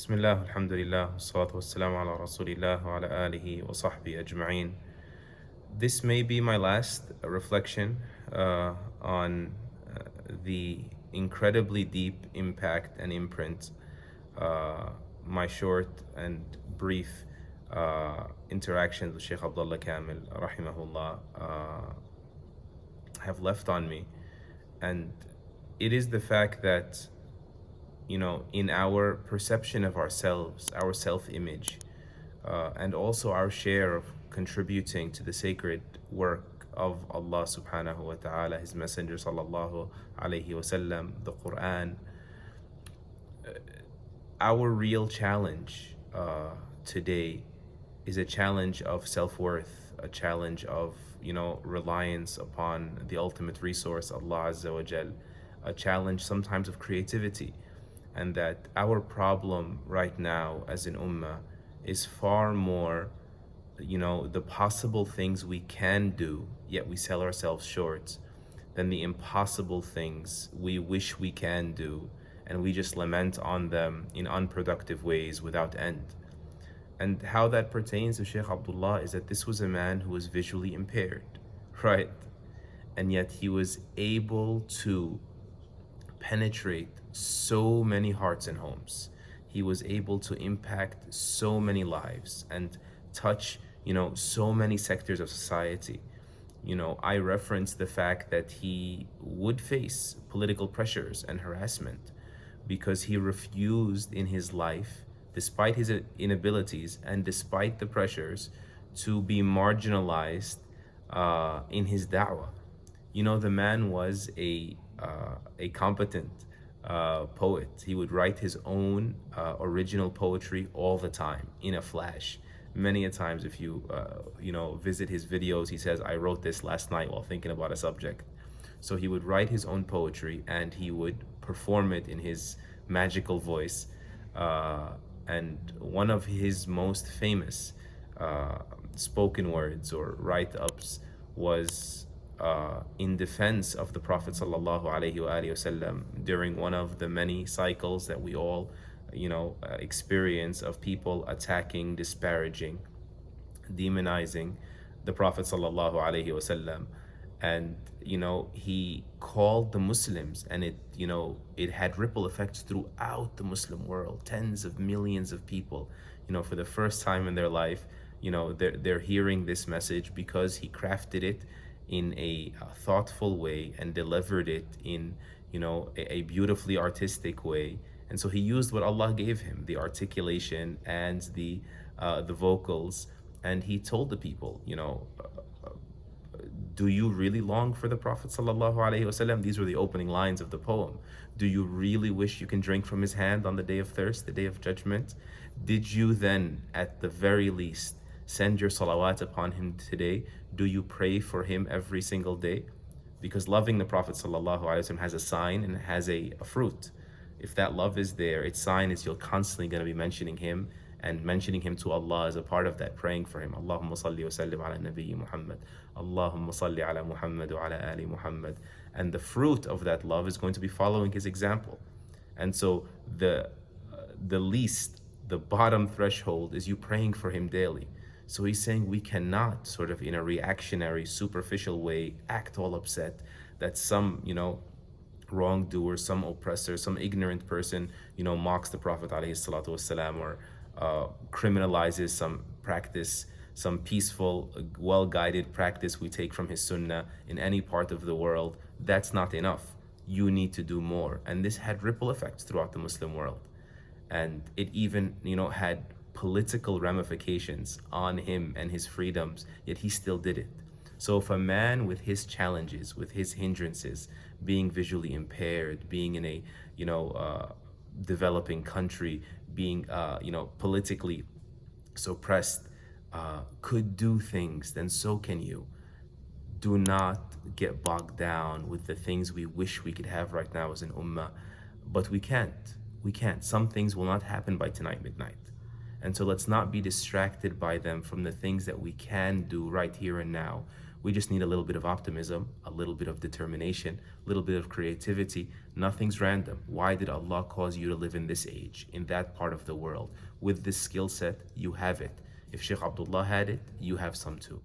Bismillah, alhamdulillah, wassalatu wassalamu ala rasulillah wa ala alihi wa sahbihi ajma'in. This may be my last reflection on the incredibly deep impact and imprint my short and brief interactions with Sheikh Abdullah Kamil, rahimahullah, have left on me. And it is the fact that, in our perception of ourselves, our self image, and also our share of contributing to the sacred work of Allah subhanahu wa ta'ala, His Messenger sallallahu alayhi wasallam, the Quran, our real challenge today is a challenge of self worth, a challenge of, reliance upon the ultimate resource, Allah Azza wa Jal, a challenge sometimes of creativity. And that our problem right now as an ummah is far more, the possible things we can do, yet we sell ourselves short, than the impossible things we wish we can do, and we just lament on them in unproductive ways without end. And how that pertains to Sheikh Abdullah is that this was a man who was visually impaired, right? And yet he was able to penetrate so many hearts and homes. He was able to impact so many lives and touch, so many sectors of society. I referenced the fact that he would face political pressures and harassment because he refused in his life, despite his inabilities and despite the pressures, to be marginalized in his da'wah. The man was a competent poet. He would write his own original poetry all the time in a flash. Many a times, if you visit his videos, he says, "I wrote this last night while thinking about a subject." So he would write his own poetry and he would perform it in his magical voice. And one of his most famous spoken words or write-ups was in defense of the Prophet sallallahu alaihi wasallam during one of the many cycles that we all, experience of people attacking, disparaging, demonizing the Prophet sallallahu alaihi wasallam. And he called the Muslims, and it had ripple effects throughout the Muslim world. Tens of millions of people, for the first time in their life, they're hearing this message because he crafted it in a thoughtful way and delivered it in a beautifully artistic way. And so he used what Allah gave him, the articulation and the vocals, and he told the people, do you really long for the Prophet sallallahu alaihi wasallam? These were the opening lines of the poem. Do you really wish you can drink from his hand on the day of thirst, the day of judgment? Did you then, at the very least, send your salawat upon him today? Do you pray for him every single day? Because loving the Prophet sallallahu alaihi wasallam has a sign and has a fruit. If that love is there, its sign is you're constantly going to be mentioning him, and mentioning him to Allah as a part of that, praying for him. Allahumma salli wa sallim ala nabiyyi Muhammad. Allahumma salli ala Muhammad wa ala ali Muhammad. And the fruit of that love is going to be following his example. And so the least, the bottom threshold is you praying for him daily. So he's saying we cannot sort of in a reactionary, superficial way act all upset that some, wrongdoer, some oppressor, some ignorant person, mocks the Prophet alayhi salatu wasalam, or criminalizes some practice, some peaceful, well-guided practice we take from his sunnah in any part of the world. That's not enough. You need to do more. And this had ripple effects throughout the Muslim world. And it even, had political ramifications on him and his freedoms, yet he still did it. So if a man with his challenges, with his hindrances, being visually impaired, being in a, developing country, being, politically suppressed, could do things, then so can you. Do not get bogged down with the things we wish we could have right now as an ummah, but we can't. We can't. Some things will not happen by tonight midnight. And so let's not be distracted by them from the things that we can do right here and now. We just need a little bit of optimism, a little bit of determination, a little bit of creativity. Nothing's random. Why did Allah cause you to live in this age, in that part of the world? With this skill set, you have it. If Sheikh Abdullah had it, you have some too.